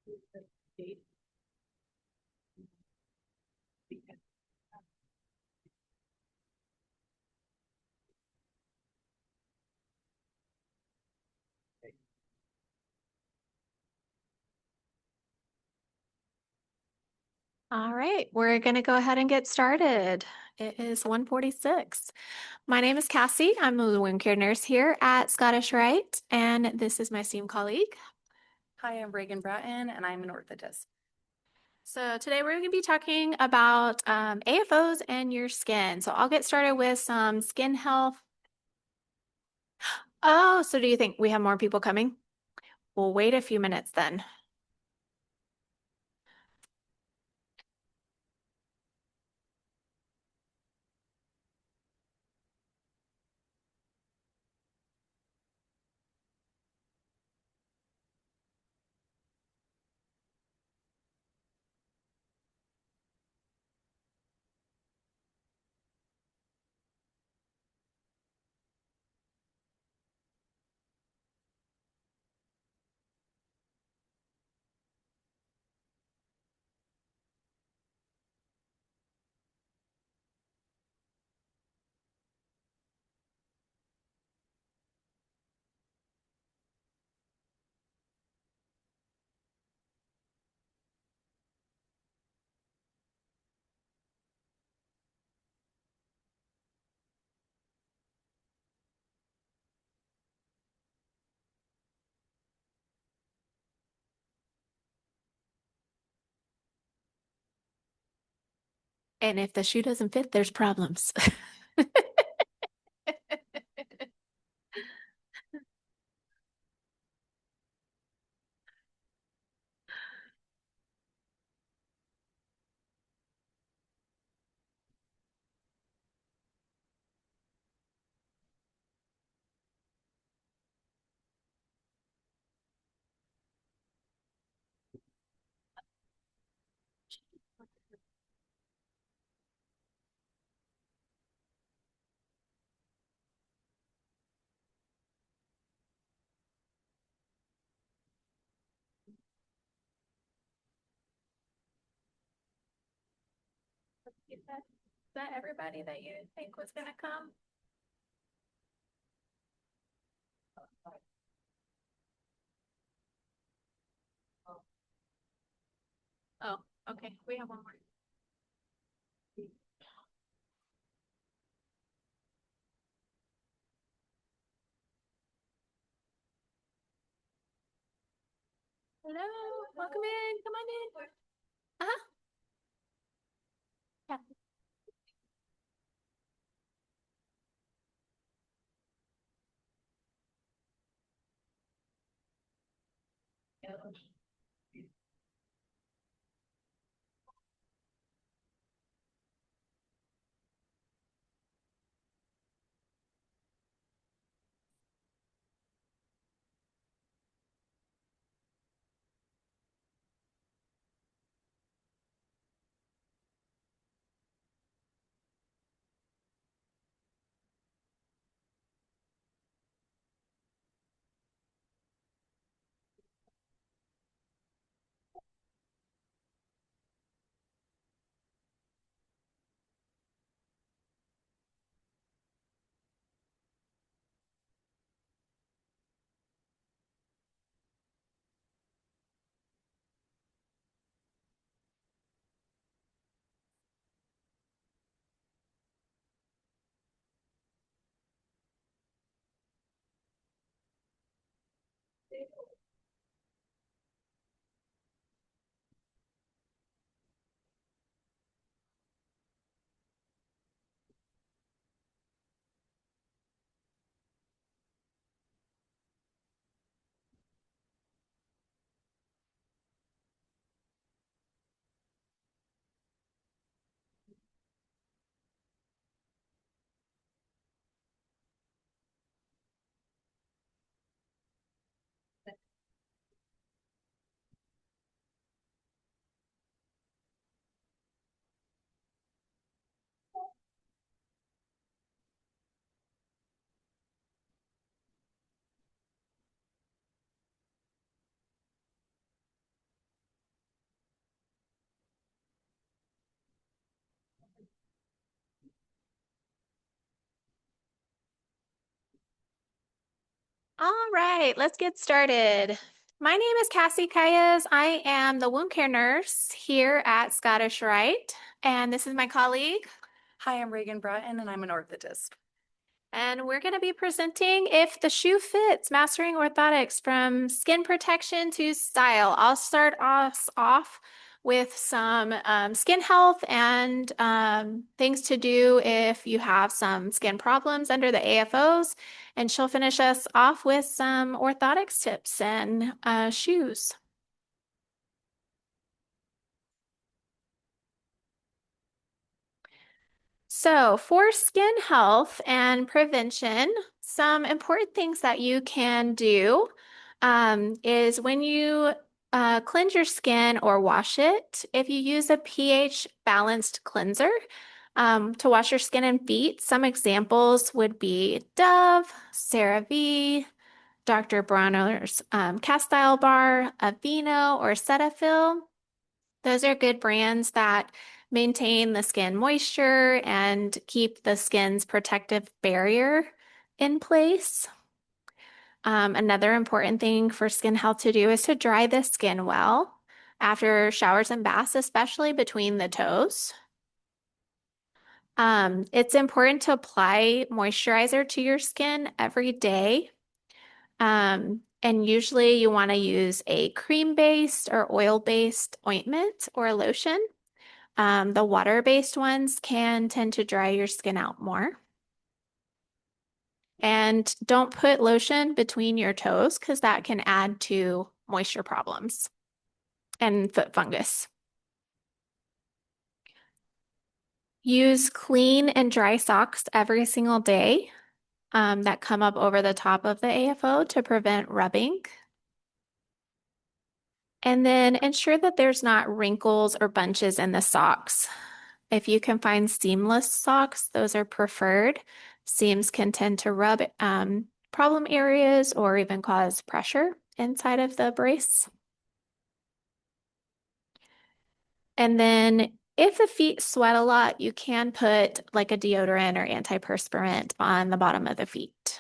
All right, we're going to go ahead and get started. It is 1:46. My name is Cassie. I'm a wound care nurse here at Scottish Rite, and this is my esteemed colleague. Hi, I'm Reagan Bratten, and I'm an orthotist. So today we're going to be talking about AFOs and your skin. So I'll get started with some skin health. Oh, so do you think we have more people coming? We'll wait a few minutes then. And if the shoe doesn't fit, there's problems. Is that everybody that you think was going to come? Oh, okay. We have one more. Hello, welcome in. Come on in. Uh-huh. Yeah. All right, let's get started. My name is Cassie Calles. I am the wound care nurse here at Scottish Rite, and this is my colleague. Hi, I'm Reagan Bratten, and I'm an orthotist. And we're going to be presenting If the Shoe Fits, Mastering Orthotics from Skin Protection to Style. I'll start us off with some skin health and things to do if you have some skin problems under the AFOs. And she'll finish us off with some orthotics tips and shoes. So, for skin health and prevention, some important things that you can do is when you cleanse your skin or wash it, if you use a pH balanced cleanser to wash your skin and feet, some examples would be Dove, CeraVe, Dr. Bronner's Castile Bar, Aveeno, or Cetaphil. Those are good brands that maintain the skin moisture and keep the skin's protective barrier in place. Another important thing for skin health to do is to dry the skin well after showers and baths, especially between the toes. It's important to apply moisturizer to your skin every day. And usually you want to use a cream-based or oil-based ointment or lotion. The water-based ones can tend to dry your skin out more. And don't put lotion between your toes because that can add to moisture problems and foot fungus. Use clean and dry socks every single day that come up over the top of the AFO to prevent rubbing. And then ensure that there's not wrinkles or bunches in the socks. If you can find seamless socks, those are preferred. Seams can tend to rub problem areas or even cause pressure inside of the brace. And then if the feet sweat a lot, you can put like a deodorant or antiperspirant on the bottom of the feet.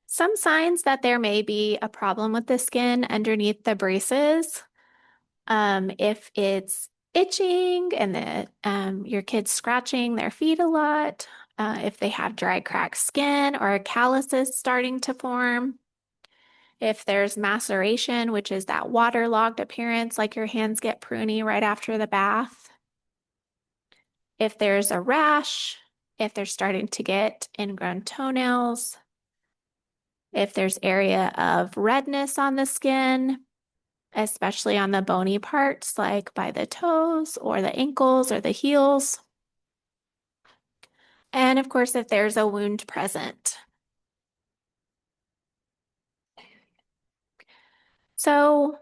Some signs that there may be a problem with the skin underneath the braces. If it's itching and your kid's scratching their feet a lot, if they have dry, cracked skin or calluses starting to form, if there's maceration, which is that waterlogged appearance, like your hands get pruny right after the bath, if there's a rash, if they're starting to get ingrown toenails, if there's area of redness on the skin, especially on the bony parts like by the toes or the ankles or the heels. And of course, if there's a wound present. So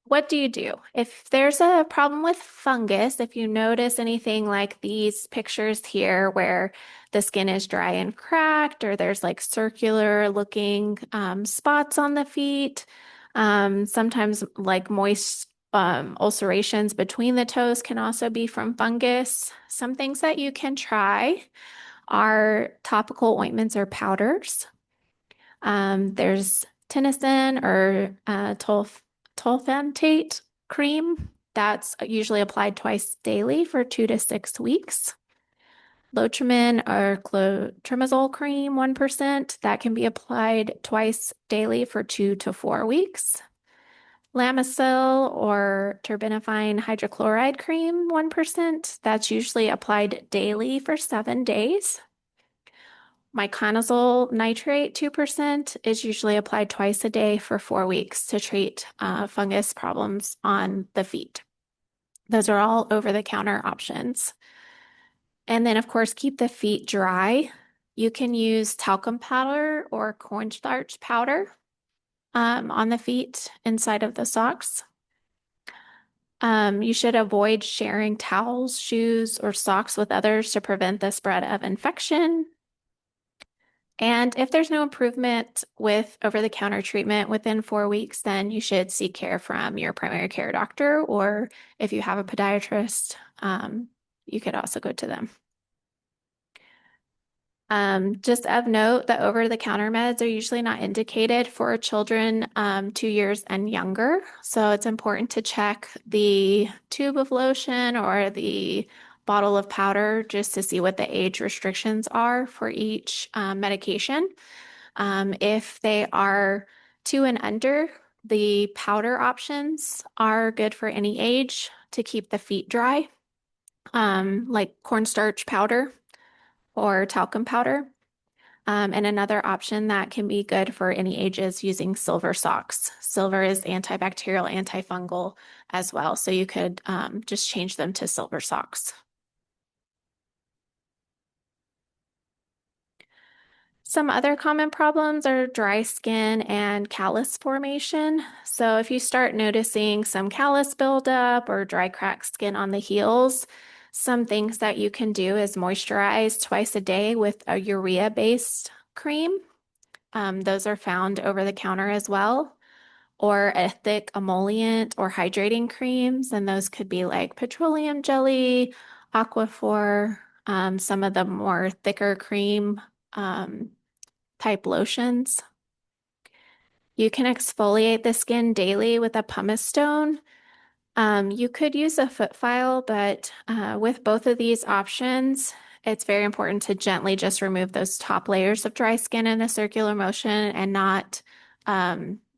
what do you do? If there's a problem with fungus, if you notice anything like these pictures here where the skin is dry and cracked, or there's like circular looking spots on the feet, sometimes like moist ulcerations between the toes can also be from fungus. Some things that you can try are topical ointments or powders. There's Tennyson or tolfentate cream that's usually applied twice daily for 2 to 6 weeks. Lotrimin or clotrimazole cream, 1%, that can be applied twice daily for 2 to 4 weeks. Lamisil or terbinafine hydrochloride cream, 1%, that's usually applied daily for 7 days. Miconazole nitrate, 2%, is usually applied twice a day for 4 weeks to treat fungus problems on the feet. Those are all over-the-counter options. And then, of course, keep the feet dry. You can use talcum powder or cornstarch powder on the feet inside of the socks. You should avoid sharing towels, shoes, or socks with others to prevent the spread of infection. And if there's no improvement with over-the-counter treatment within 4 weeks, then you should seek care from your primary care doctor, or if you have a podiatrist, you could also go to them. Just of note, the over-the-counter meds are usually not indicated for children 2 years and younger. So it's important to check the tube of lotion or the bottle of powder just to see what the age restrictions are for each medication. If they are 2 and under, the powder options are good for any age to keep the feet dry, like cornstarch powder or talcum powder. And another option that can be good for any ages using silver socks. Silver is antibacterial, antifungal as well. So you could just change them to silver socks. Some other common problems are dry skin and callus formation. So if you start noticing some callus buildup or dry cracked skin on the heels, some things that you can do is moisturize twice a day with a urea-based cream. Those are found over the counter as well, or a thick emollient or hydrating creams, and those could be like petroleum jelly, Aquaphor, some of the more thicker cream type lotions. You can exfoliate the skin daily with a pumice stone. You could use a foot file, but with both of these options, it's very important to gently just remove those top layers of dry skin in a circular motion and not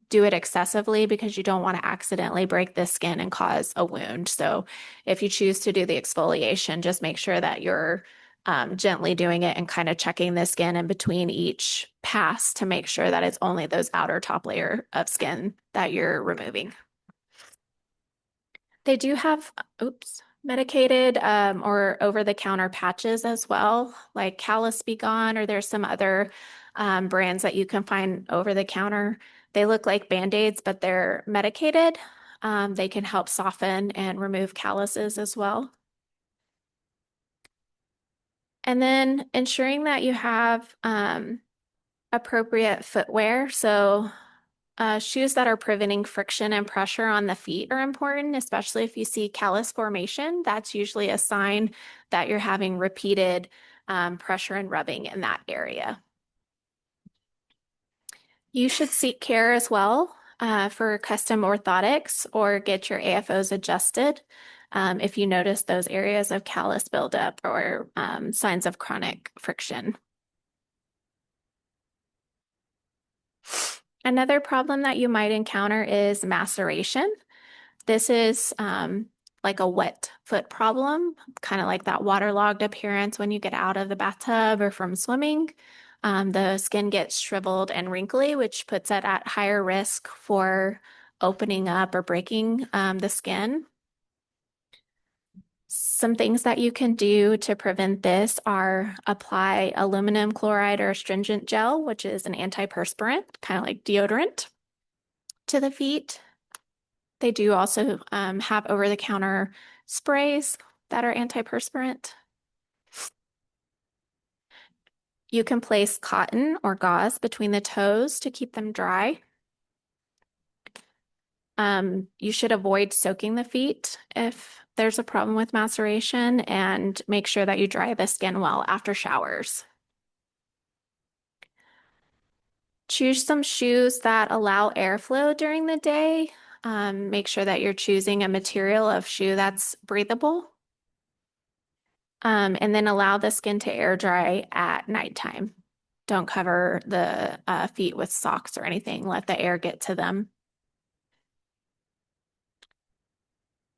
do it excessively because you don't want to accidentally break the skin and cause a wound. So if you choose to do the exfoliation, just make sure that you're gently doing it and kind of checking the skin in between each pass to make sure that it's only those outer top layer of skin that you're removing. They do have, medicated or over-the-counter patches as well, like Callus Be Gone, or there's some other brands that you can find over the counter. They look like Band-Aids, but they're medicated. They can help soften and remove calluses as well. And then ensuring that you have appropriate footwear. So shoes that are preventing friction and pressure on the feet are important, especially if you see callus formation. That's usually a sign that you're having repeated pressure and rubbing in that area. You should seek care as well for custom orthotics or get your AFOs adjusted if you notice those areas of callus buildup or signs of chronic friction. Another problem that you might encounter is maceration. This is like a wet foot problem, kind of like that waterlogged appearance when you get out of the bathtub or from swimming. The skin gets shriveled and wrinkly, which puts it at higher risk for opening up or breaking the skin. Some things that you can do to prevent this are apply aluminum chloride or astringent gel, which is an antiperspirant, kind of like deodorant, to the feet. They do also have over-the-counter sprays that are antiperspirant. You can place cotton or gauze between the toes to keep them dry. You should avoid soaking the feet if there's a problem with maceration, and make sure that you dry the skin well after showers. Choose some shoes that allow airflow during the day. Make sure that you're choosing a material of shoe that's breathable. And then allow the skin to air dry at nighttime. Don't cover the feet with socks or anything. Let the air get to them.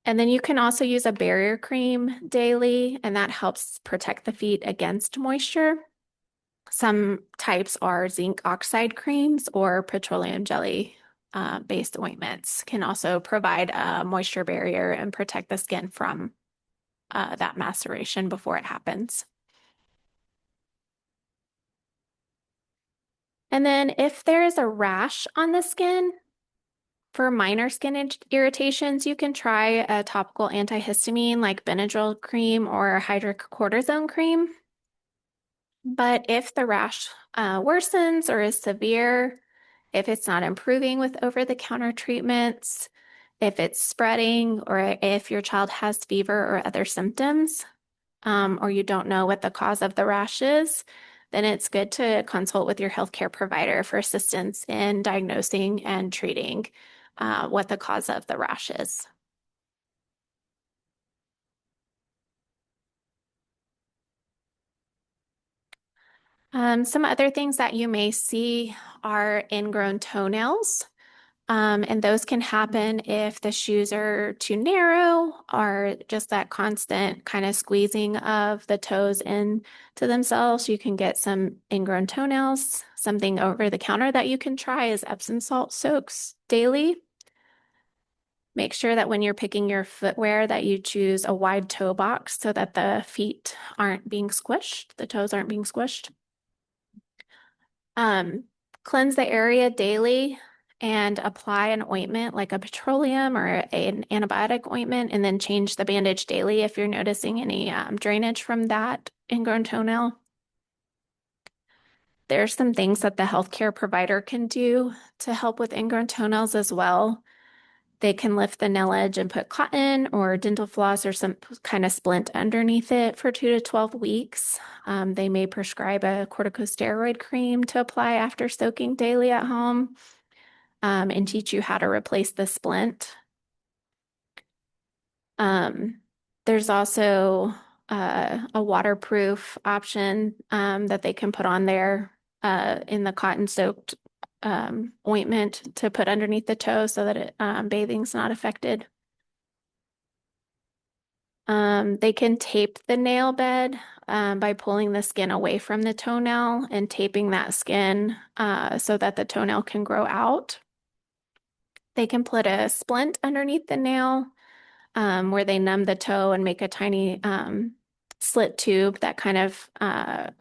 And then you can also use a barrier cream daily, and that helps protect the feet against moisture. Some types are zinc oxide creams or petroleum jelly based ointments can also provide a moisture barrier and protect the skin from that maceration before it happens. And then if there is a rash on the skin, for minor skin irritations, you can try a topical antihistamine like Benadryl cream or hydrocortisone cream. But if the rash worsens or is severe, if it's not improving with over-the-counter treatments, if it's spreading, or if your child has fever or other symptoms, or you don't know what the cause of the rash is, then it's good to consult with your healthcare provider for assistance in diagnosing and treating what the cause of the rash is. Some other things that you may see are ingrown toenails. And those can happen if the shoes are too narrow or just that constant kind of squeezing of the toes into themselves. You can get some ingrown toenails. Something over the counter that you can try is Epsom salt soaks daily. Make sure that when you're picking your footwear that you choose a wide toe box so that the feet aren't being squished, the toes aren't being squished. Cleanse the area daily and apply an ointment like a petroleum or an antibiotic ointment, and then change the bandage daily if you're noticing any drainage from that ingrown toenail. There's some things that the healthcare provider can do to help with ingrown toenails as well. They can lift the nail edge and put cotton or dental floss or some kind of splint underneath it for 2 to 12 weeks. They may prescribe a corticosteroid cream to apply after soaking daily at home, and teach you how to replace the splint. There's also a waterproof option that they can put on there in the cotton-soaked ointment to put underneath the toe so that bathing's not affected. They can tape the nail bed by pulling the skin away from the toenail and taping that skin so that the toenail can grow out. They can put a splint underneath the nail where they numb the toe and make a tiny slit tube that kind of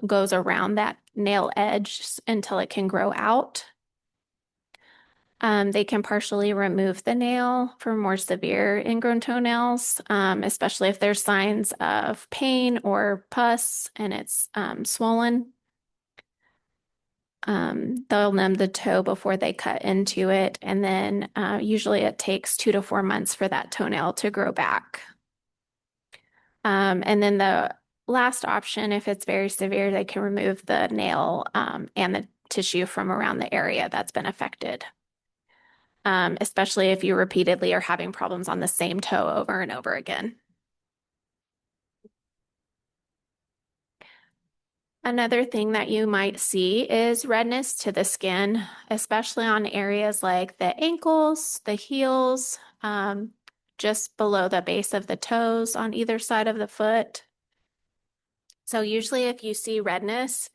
goes around that nail edge until it can grow out. They can partially remove the nail for more severe ingrown toenails, especially if there's signs of pain or pus and it's swollen. They'll numb the toe before they cut into it, and then usually it takes 2 to 4 months for that toenail to grow back. And then the last option, if it's very severe, they can remove the nail and the tissue from around the area that's been affected. Especially if you repeatedly are having problems on the same toe over and over again. Another thing that you might see is redness to the skin, especially on areas like the ankles, the heels, just below the base of the toes on either side of the foot. So usually if you see redness,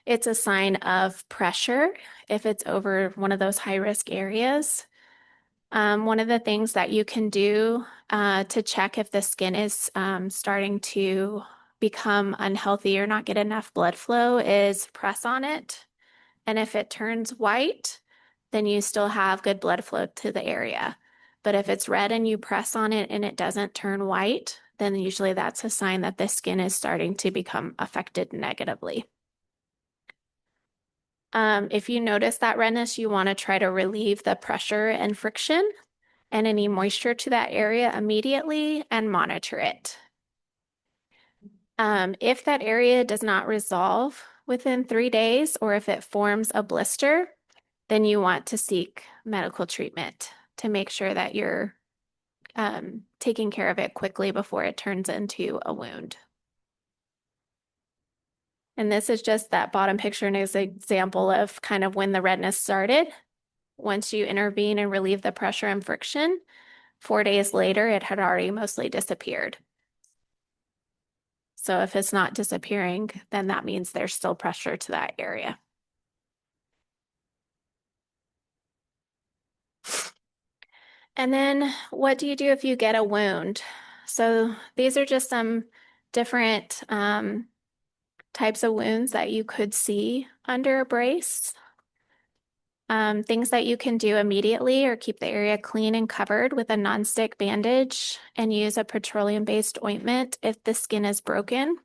it's a sign of pressure if it's over one of those high-risk areas. One of the things that you can do to check if the skin is starting to become unhealthy or not get enough blood flow is press on it. And if it turns white, then you still have good blood flow to the area. But if it's red and you press on it and it doesn't turn white, then usually that's a sign that the skin is starting to become affected negatively. If you notice that redness, you want to try to relieve the pressure and friction and any moisture to that area immediately and monitor it. If that area does not resolve within 3 days, or if it forms a blister, then you want to seek medical treatment to make sure that you're taking care of it quickly before it turns into a wound. And this is just that bottom picture and is an example of kind of when the redness started. Once you intervene and relieve the pressure and friction, 4 days later, it had already mostly disappeared. So if it's not disappearing, then that means there's still pressure to that area. And then what do you do if you get a wound? So these are just some different types of wounds that you could see under a brace. Things that you can do immediately are keep the area clean and covered with a nonstick bandage and use a petroleum-based ointment if the skin is broken.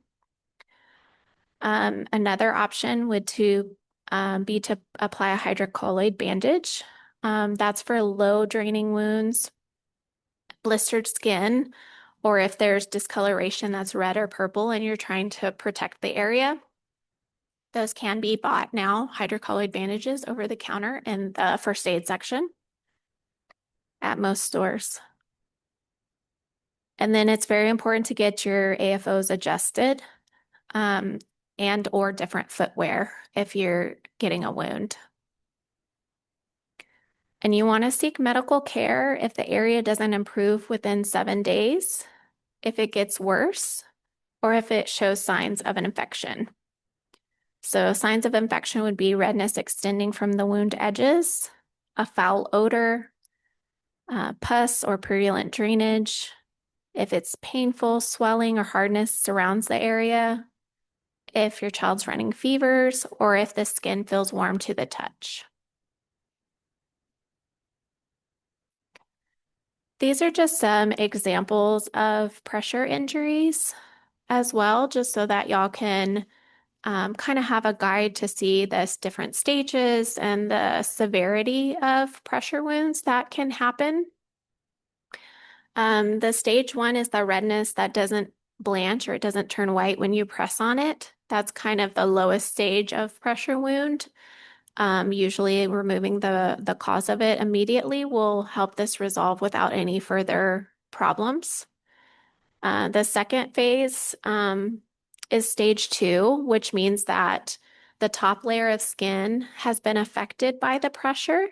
Another option would be to apply a hydrocolloid bandage. That's for low draining wounds, blistered skin, or if there's discoloration that's red or purple and you're trying to protect the area. Those can be bought now, hydrocolloid bandages over the counter in the first aid section at most stores. And then it's very important to get your AFOs adjusted and or different footwear if you're getting a wound. And you want to seek medical care if the area doesn't improve within 7 days, if it gets worse, or if it shows signs of an infection. So signs of infection would be redness extending from the wound edges, a foul odor, pus or purulent drainage, if it's painful, swelling, or hardness surrounds the area, if your child's running fevers, or if the skin feels warm to the touch. These are just some examples of pressure injuries as well, just so that y'all can kind of have a guide to see the different stages and the severity of pressure wounds that can happen. The stage 1 is the redness that doesn't blanch or it doesn't turn white when you press on it. That's kind of the lowest stage of pressure wound. Usually removing the cause of it immediately will help this resolve without any further problems. The second phase is stage 2, which means that the top layer of skin has been affected by the pressure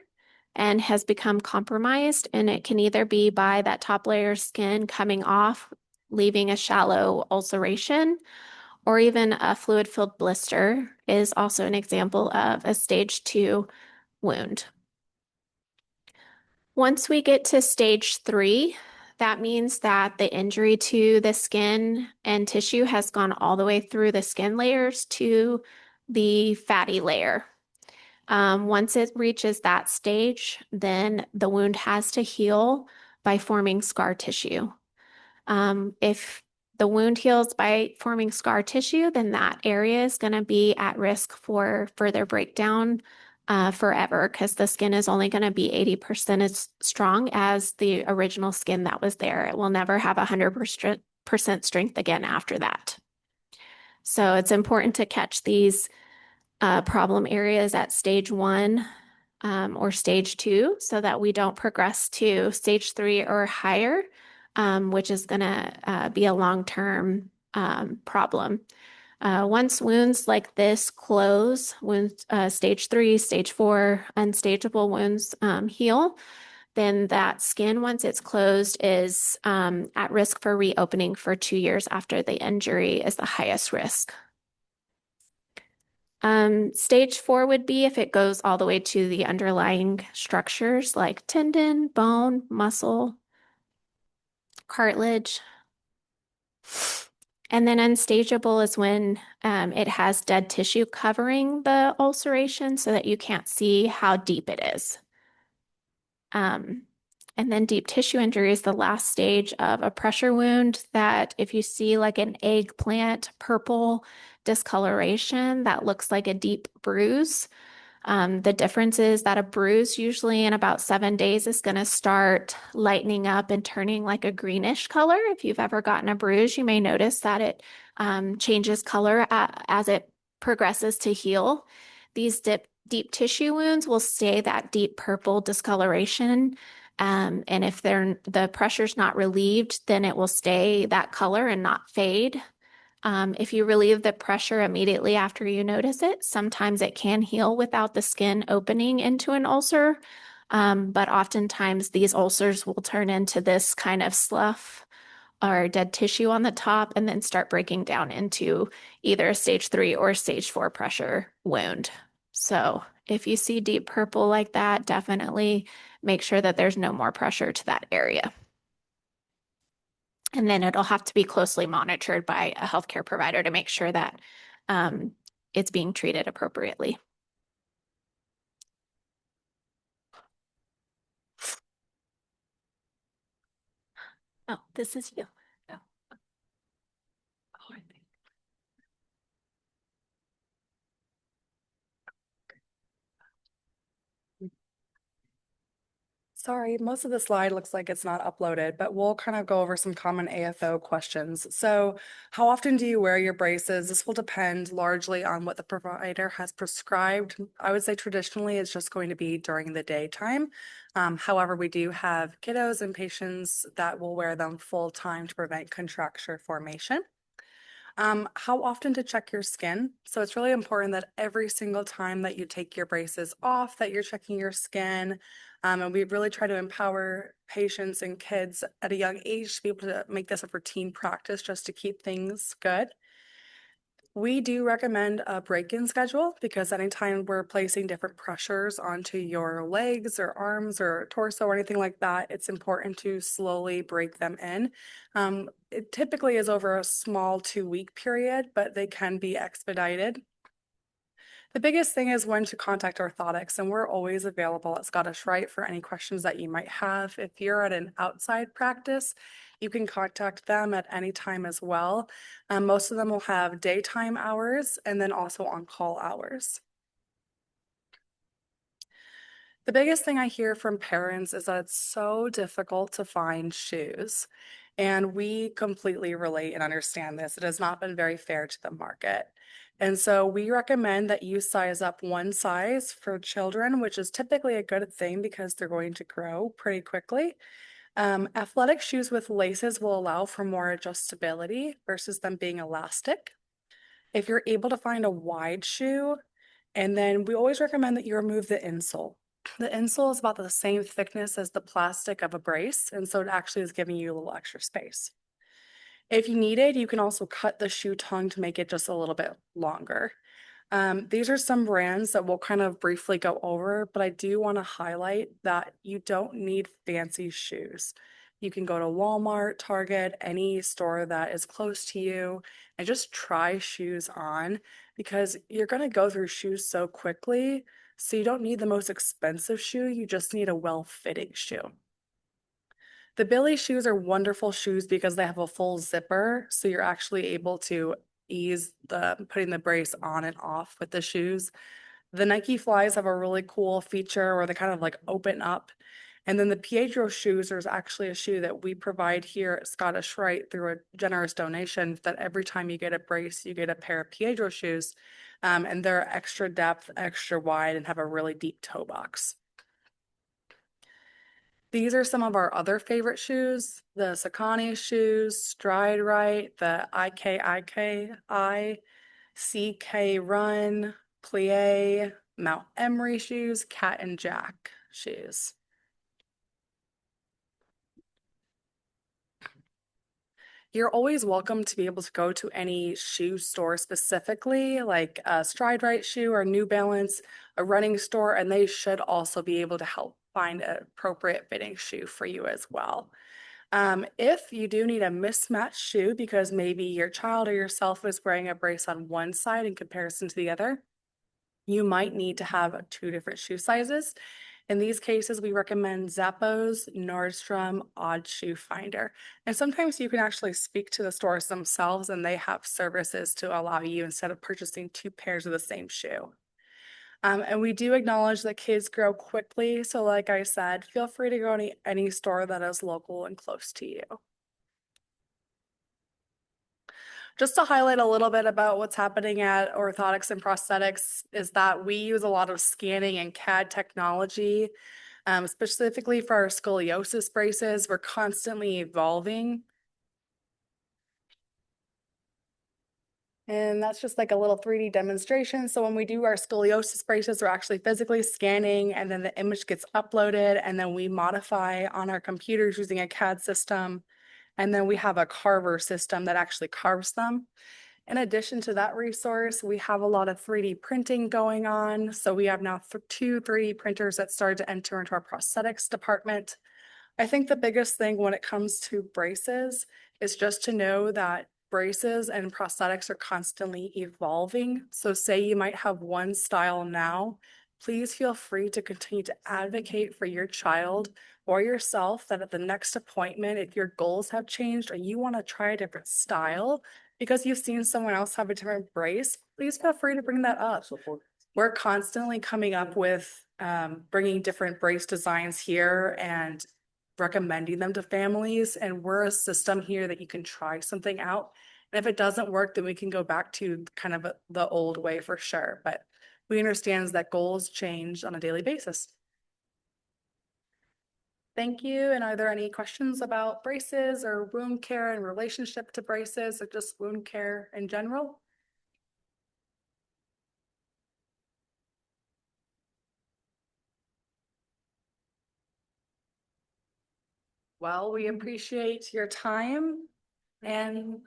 and has become compromised, and it can either be by that top layer of skin coming off, leaving a shallow ulceration, or even a fluid-filled blister is also an example of a stage 2 wound. Once we get to stage 3, that means that the injury to the skin and tissue has gone all the way through the skin layers to the fatty layer. Once it reaches that stage, then the wound has to heal by forming scar tissue. If the wound heals by forming scar tissue, then that area is going to be at risk for further breakdown forever, because the skin is only going to be 80% as strong as the original skin that was there. It will never have 100% strength again after that. So it's important to catch these problem areas at stage 1 or stage 2 so that we don't progress to stage 3 or higher, which is going to be a long-term problem. Once wounds like this close, wounds stage 3, stage 4, unstageable wounds heal, then that skin, once it's closed, is at risk for reopening for 2 years after the injury is the highest risk. Stage 4 would be if it goes all the way to the underlying structures like tendon, bone, muscle, cartilage. And then unstageable is when it has dead tissue covering the ulceration so that you can't see how deep it is. And then deep tissue injury is the last stage of a pressure wound that if you see like an eggplant purple discoloration that looks like a deep bruise, the difference is that a bruise usually in about 7 days is going to start lightening up and turning like a greenish color. If you've ever gotten a bruise, you may notice that it changes color as it progresses to heal. These deep tissue wounds will stay that deep purple discoloration. And if the pressure's not relieved, then it will stay that color and not fade. If you relieve the pressure immediately after you notice it, sometimes it can heal without the skin opening into an ulcer. But oftentimes these ulcers will turn into this kind of slough or dead tissue on the top and then start breaking down into either a stage 3 or stage 4 pressure wound. So if you see deep purple like that, definitely make sure that there's no more pressure to that area. And then it'll have to be closely monitored by a healthcare provider to make sure that it's being treated appropriately. Oh, this is you. Oh, I think. Sorry, most of the slide looks like it's not uploaded, but we'll kind of go over some common AFO questions. So, how often do you wear your braces? This will depend largely on what the provider has prescribed. I would say traditionally it's just going to be during the daytime. However, we do have kiddos and patients that will wear them full time to prevent contracture formation. How often to check your skin? So it's really important that every single time that you take your braces off, that you're checking your skin. And we really try to empower patients and kids at a young age to be able to make this a routine practice just to keep things good. We do recommend a break-in schedule because anytime we're placing different pressures onto your legs or arms or torso or anything like that, it's important to slowly break them in. It typically is over a small 2-week period, but they can be expedited. The biggest thing is when to contact orthotics, and we're always available at Scottish Rite for any questions that you might have. If you're at an outside practice, you can contact them at any time as well. Most of them will have daytime hours and then also on-call hours. The biggest thing I hear from parents is that it's so difficult to find shoes. And we completely relate and understand this. It has not been very fair to the market. And so we recommend that you size up one size for children, which is typically a good thing because they're going to grow pretty quickly. Athletic shoes with laces will allow for more adjustability versus them being elastic. If you're able to find a wide shoe, and then we always recommend that you remove the insole. The insole is about the same thickness as the plastic of a brace, and so it actually is giving you a little extra space. If you need it, you can also cut the shoe tongue to make it just a little bit longer. These are some brands that we'll kind of briefly go over, but I do want to highlight that you don't need fancy shoes. You can go to Walmart, Target, any store that is close to you, and just try shoes on because you're going to go through shoes so quickly. So you don't need the most expensive shoe, you just need a well-fitting shoe. The Billy shoes are wonderful shoes because they have a full zipper, so you're actually able to ease putting the brace on and off with the shoes. The Nike Flies have a really cool feature where they kind of like open up. And then the Pietro shoes, there's actually a shoe that we provide here at Scottish Rite through a generous donation that every time you get a brace, you get a pair of Pietro shoes. And they're extra depth, extra wide, and have a really deep toe box. These are some of our other favorite shoes, the Saucony shoes, Stride Right, the CK Run, Mount Emery shoes, Cat and Jack shoes. You're always welcome to be able to go to any shoe store specifically, like a Stride Right shoe or New Balance, a running store, and they should also be able to help find an appropriate fitting shoe for you as well. If you do need a mismatched shoe because maybe your child or yourself is wearing a brace on one side in comparison to the other, you might need to have 2 different shoe sizes. In these cases, we recommend Zappos, Nordstrom, Odd Shoe Finder. And sometimes you can actually speak to the stores themselves and they have services to allow you instead of purchasing 2 pairs of the same shoe. And we do acknowledge that kids grow quickly. So like I said, feel free to go to any store that is local and close to you. Just to highlight a little bit about what's happening at Orthotics and Prosthetics is that we use a lot of scanning and CAD technology, specifically for our scoliosis braces. We're constantly evolving. And that's just like a little 3D demonstration. So when we do our scoliosis braces, we're actually physically scanning and then the image gets uploaded and then we modify on our computers using a CAD system. And then we have a carver system that actually carves them. In addition to that resource, we have a lot of 3D printing going on. So we have now 2 3D printers that started to enter into our prosthetics department. I think the biggest thing when it comes to braces is just to know that braces and prosthetics are constantly evolving. So say you might have one style now, please feel free to continue to advocate for your child or yourself that at the next appointment, if your goals have changed or you want to try a different style because you've seen someone else have a different brace, please feel free to bring that up. we're constantly coming up with bringing different brace designs here and recommending them to families. And we're a system here that you can try something out. And if it doesn't work, then we can go back to kind of the old way for sure. But we understand that goals change on a daily basis. Thank you. And are there any questions about braces or wound care in relationship to braces or just wound care in general? Well, we appreciate your time and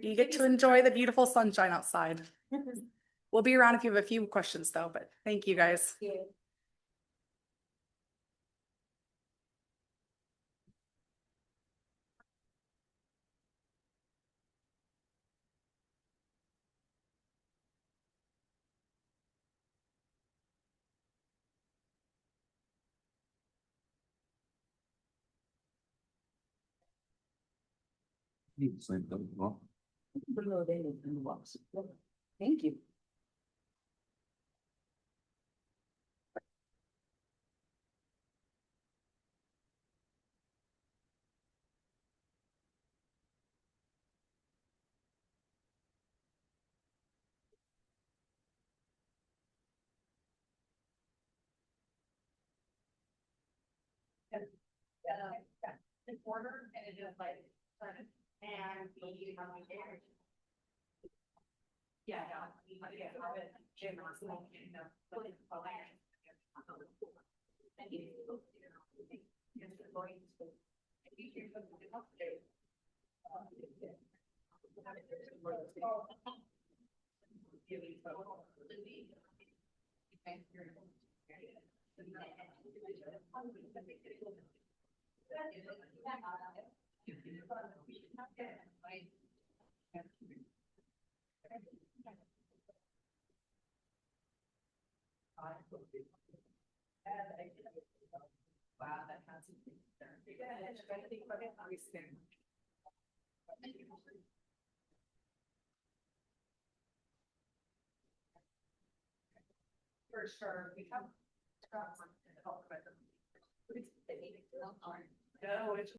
you get to enjoy the beautiful sunshine outside. We'll be around if you have a few questions though, but thank you guys. Thank you. Order and it is like and we yeah, wow, that has for sure. We have no, it's